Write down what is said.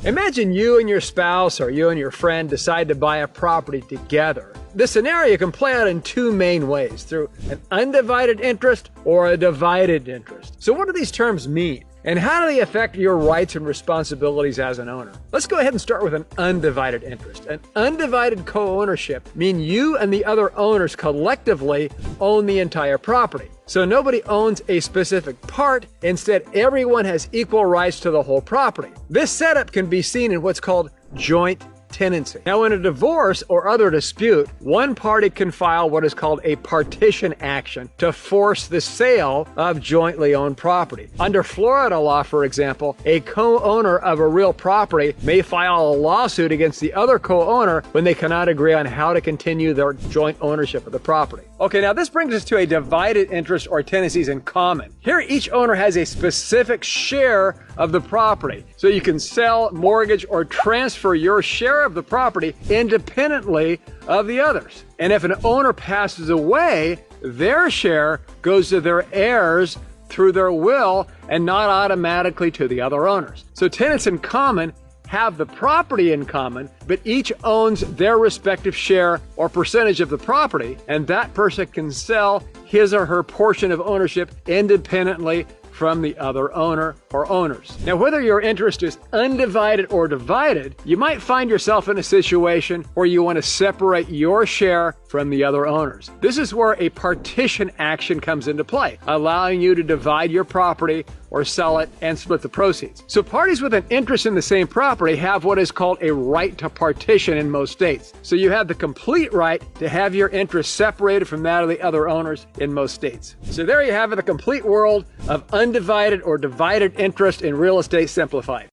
Imagine you and your spouse or you and your friend decide to buy a property together. This scenario can play out in two main ways, through an undivided interest or a divided interest. So what do these terms mean? And how do they affect your rights and responsibilities as an owner? Let's go ahead and start with an undivided interest. An undivided co-ownership means you and the other owners collectively own the entire property. So nobody owns a specific part. Instead, everyone has equal rights to the whole property. This setup can be seen in what's called joint tenancy. Now, in a divorce or other dispute, one party can file what is called a partition action to force the sale of jointly owned property. Under Florida law, for example, a co-owner of a real property may file a lawsuit against the other co-owner when they cannot agree on how to continue their joint ownership of the property. Okay, now this brings us to a divided interest or tenancies in common. Here, each owner has a specific share of the property. So you can sell, mortgage, or transfer your share of the property independently of the others. And if an owner passes away, their share goes to their heirs through their will and not automatically to the other owners. So tenants in common have the property in common, but each owns their respective share or percentage of the property, and that person can sell his or her portion of ownership independently from the other owner or owners. Now, whether your interest is undivided or divided, you might find yourself in a situation where you want to separate your share from the other owners. This is where a partition action comes into play, allowing you to divide your property or sell it and split the proceeds. So parties with an interest in the same property have what is called a right to partition in most states. So you have the complete right to have your interest separated from that of the other owners in most states. So there you have it, the complete world of undivided or divided interest in real estate simplified.